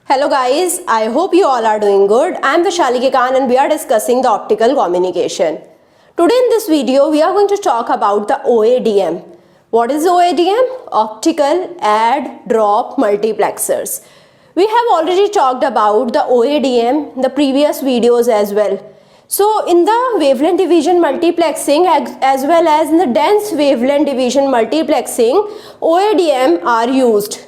Hello guys, I hope you all are doing good. I am Vaishali Kikan and we are discussing the optical communication. Today in this video, we are going to talk about the OADM. What is OADM? Optical Add Drop Multiplexers. We have already talked about the OADM in the previous videos as well. So in the wavelength division multiplexing as well as in the dense wavelength division multiplexing, OADM are used.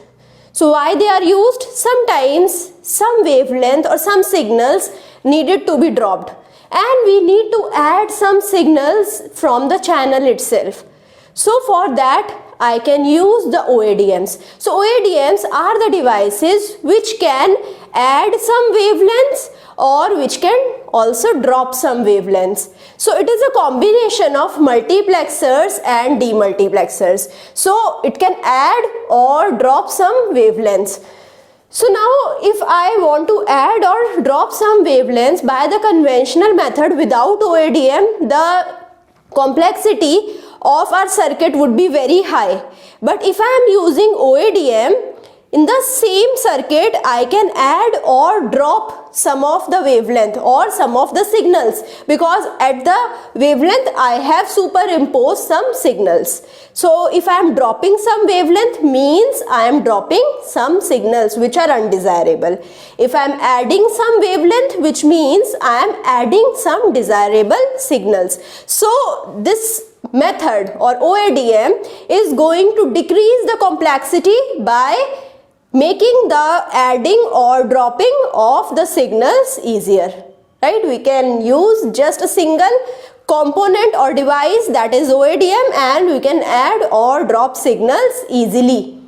So why they are used? Sometimes some wavelength or some signals needed to be dropped and we need to add some signals from the channel itself. So for that I can use the OADMs. So OADMs are the devices which can add some wavelengths or which can also drop some wavelengths. So it is a combination of multiplexers and demultiplexers. So it can add or drop some wavelengths. So now if I want to add or drop some wavelengths by the conventional method without OADM, the complexity of our circuit would be very high. But if I am using OADM, in the same circuit I can add or drop some of the wavelength or some of the signals, because at the wavelength I have superimposed some signals. So if I am dropping some wavelength means I am dropping some signals which are undesirable. If I am adding some wavelength, which means I am adding some desirable signals. So this method or OADM is going to decrease the complexity by making the adding or dropping of the signals easier, right? We can use just a single component or device, that is OADM, and we can add or drop signals easily,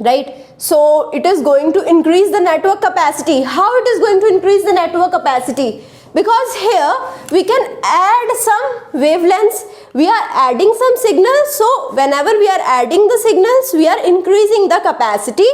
right? So it is going to increase the network capacity. How it is going to increase the network capacity? Because here we can add some wavelengths, we are adding some signals, so whenever we are adding the signals, we are increasing the capacity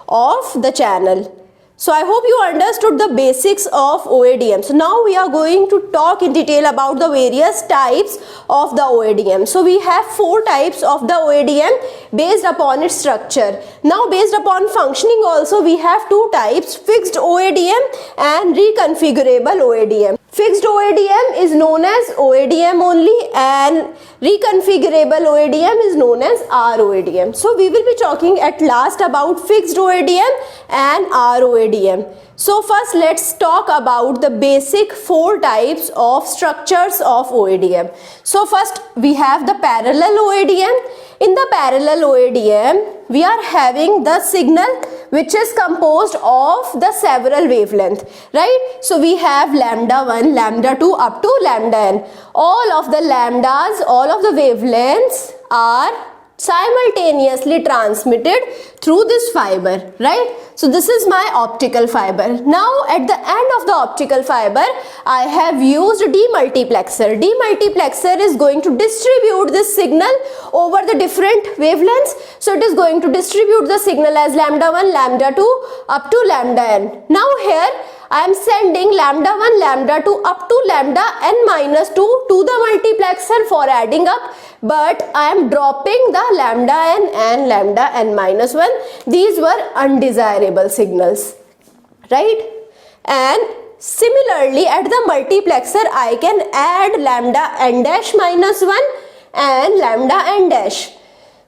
of the channel. So I hope you understood the basics of OADM. So now we are going to talk in detail about the various types of the OADM. So we have 4 types of the OADM based upon its structure. Now based upon functioning also we have 2 types, fixed OADM and reconfigurable OADM. Fixed OADM is known as OADM only and reconfigurable OADM is known as ROADM. So we will be talking at last about fixed OADM and ROADM. So first let's talk about the basic 4 types of structures of OADM. So first we have the parallel OADM. In the parallel OADM, we are having the signal which is composed of the several wavelength, right? So we have lambda 1, lambda 2 up to lambda n. All of the lambdas, all of the wavelengths are simultaneously transmitted through this fiber, right? So this is my optical fiber. Now at the end of the optical fiber, I have used demultiplexer. Demultiplexer is going to distribute this signal over the different wavelengths. So it is going to distribute the signal as lambda 1, lambda 2 up to lambda n. Now here I am sending lambda 1, lambda 2 up to lambda n minus 2 to the multiplexer for adding up, but I am dropping the lambda n and lambda n minus 1. These were undesirable signals, right? And similarly at the multiplexer I can add lambda n dash minus 1 and lambda n dash.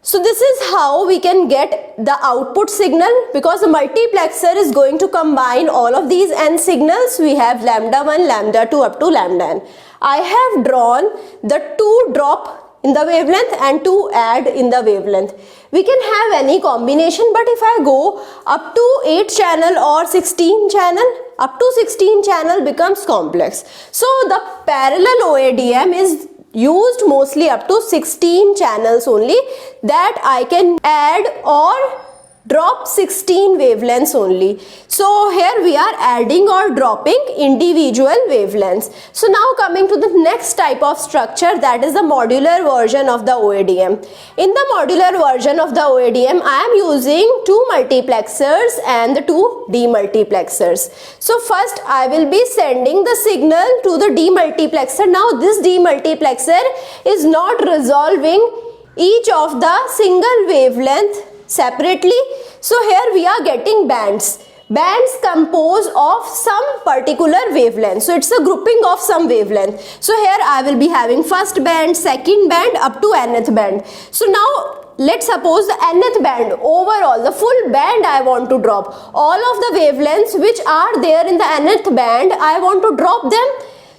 So this is how we can get the output signal, because the multiplexer is going to combine all of these n signals. We have lambda 1, lambda 2 up to lambda n. I have drawn the 2 drop in the wavelength and 2 add in the wavelength. We can have any combination, but if I go up to 8 channel or 16 channel, up to 16 channel becomes complex. So the parallel OADM is used mostly up to 16 channels only, that I can add or drop 16 wavelengths only. So here we are adding or dropping individual wavelengths. So now coming to the next type of structure, that is the modular version of the OADM. In the modular version of the OADM, I am using 2 multiplexers and the 2 demultiplexers. So first I will be sending the signal to the demultiplexer. Now this demultiplexer is not resolving each of the single wavelength separately. So here we are getting bands. bands compose of some particular wavelength. So it's a grouping of some wavelength. So here I will be having first band, second band up to nth band. So now let's suppose the nth band, overall the full band I want to drop. All of the wavelengths which are there in the nth band, I want to drop them.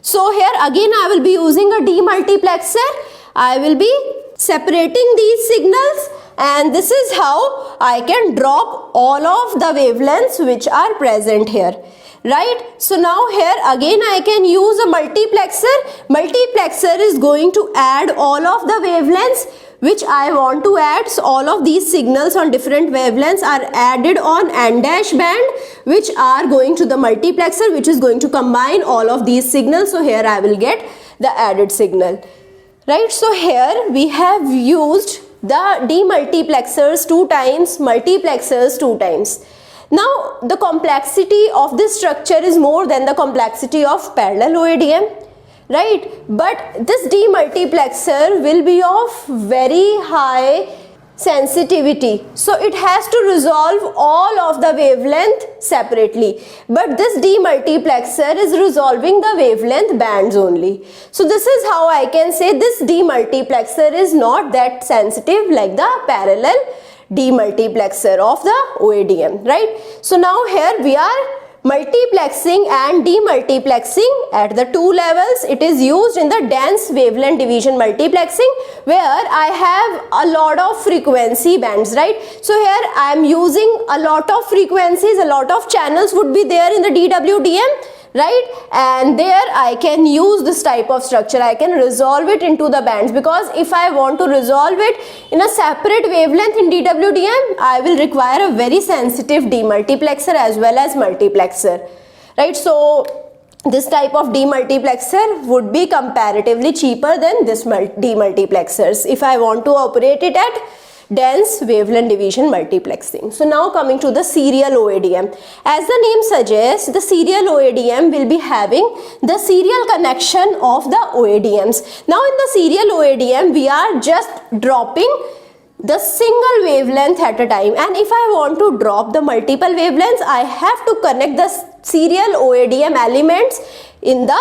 So here again I will be using a demultiplexer. I will be separating these signals, and this is how I can drop all of the wavelengths which are present here, right? So now here again I can use a multiplexer. Multiplexer is going to add all of the wavelengths which I want to add. So all of these signals on different wavelengths are added on n dash band, which are going to the multiplexer, which is going to combine all of these signals. So here I will get the added signal, right? So here we have used the demultiplexers 2 times, multiplexers 2 times. Now the complexity of this structure is more than the complexity of parallel OADM, right? But this demultiplexer will be of very high sensitivity, so it has to resolve all of the wavelength separately, but this demultiplexer is resolving the wavelength bands only. So this is how I can say this demultiplexer is not that sensitive like the parallel demultiplexer of the OADM, right? So now here we are multiplexing and demultiplexing at the 2 levels. It is used in the dense wavelength division multiplexing, where I have a lot of frequency bands, right? So here I am using a lot of frequencies, a lot of channels would be there in the DWDM, right? And there I can use this type of structure. I can resolve it into the bands, because if I want to resolve it in a separate wavelength in DWDM, I will require a very sensitive demultiplexer as well as multiplexer, right? So this type of demultiplexer would be comparatively cheaper than this demultiplexers if I want to operate it at dense wavelength division multiplexing. So now coming to the serial OADM. As the name suggests, the serial OADM will be having the serial connection of the OADMs. Now in the serial OADM, we are just dropping the single wavelength at a time, and if I want to drop the multiple wavelengths, I have to connect the serial OADM elements in the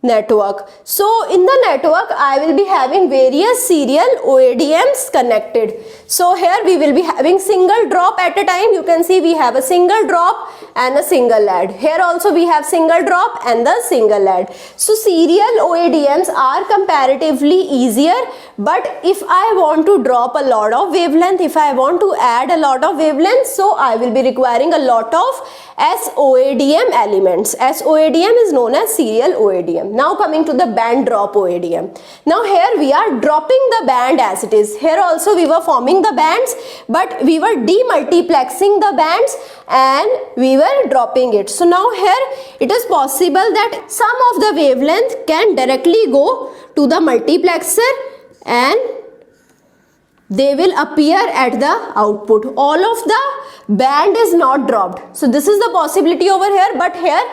network. So in the network I will be having various serial OADMs connected. So here we will be having single drop at a time. You can see we have a single drop and a single add. Here also we have single drop and the single add. So serial OADMs are comparatively easier, but if I want to drop a lot of wavelength, if I want to add a lot of wavelength, so I will be requiring a lot of SOADM elements. SOADM is known as serial OADM. Now coming to the band drop OADM. Now here we are dropping the band as it is. Here also we were forming the bands, but we were demultiplexing the bands and we were dropping it. So now here it is possible that some of the wavelength can directly go to the multiplexer and they will appear at the output. All of the band is not dropped. So this is the possibility over here, but here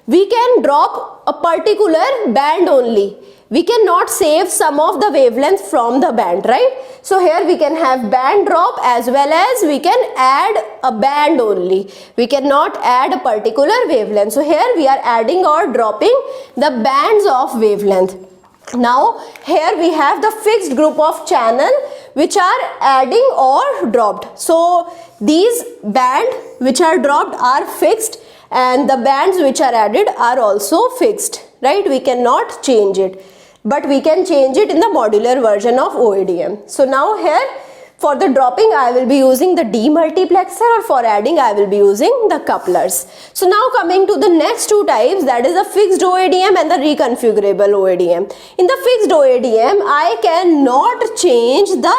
we can drop a particular band only. We cannot save some of the wavelength from the band, right? So here we can have band drop as well as we can add a band only. We cannot add a particular wavelength. So here we are adding or dropping the bands of wavelength. Now here we have the fixed group of channel which are adding or dropped. So these band which are dropped are fixed and the bands which are added are also fixed, right? We cannot change it, but we can change it in the modular version of OADM. So now here for the dropping I will be using the demultiplexer, or for adding I will be using the couplers. So now coming to the next two types, that is the fixed OADM and the reconfigurable OADM. In the fixed OADM I cannot change the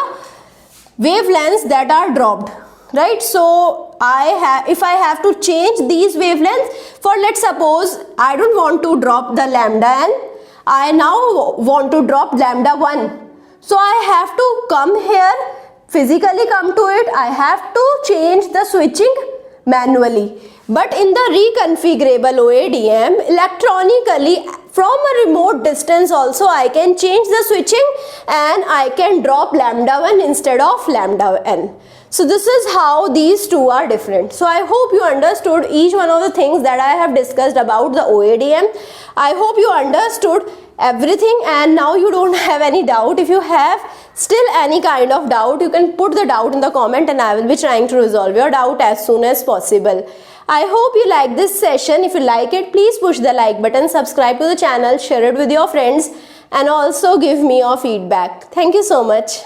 wavelengths that are dropped, right? So if I have to change these wavelengths, for let's suppose I don't want to drop the lambda n, I now want to drop lambda 1. So I have to come here, physically come to it, I have to change the switching manually. But in the reconfigurable OADM, electronically from a remote distance also I can change the switching and I can drop lambda 1 instead of lambda n. So this is how these two are different. So I hope you understood each one of the things that I have discussed about the OADM. I hope you understood everything and now you don't have any doubt. If you have still any kind of doubt, you can put the doubt in the comment and I will be trying to resolve your doubt as soon as possible. I hope you like this session. If you like it, please push the like button, subscribe to the channel, share it with your friends and also give me your feedback. Thank you so much.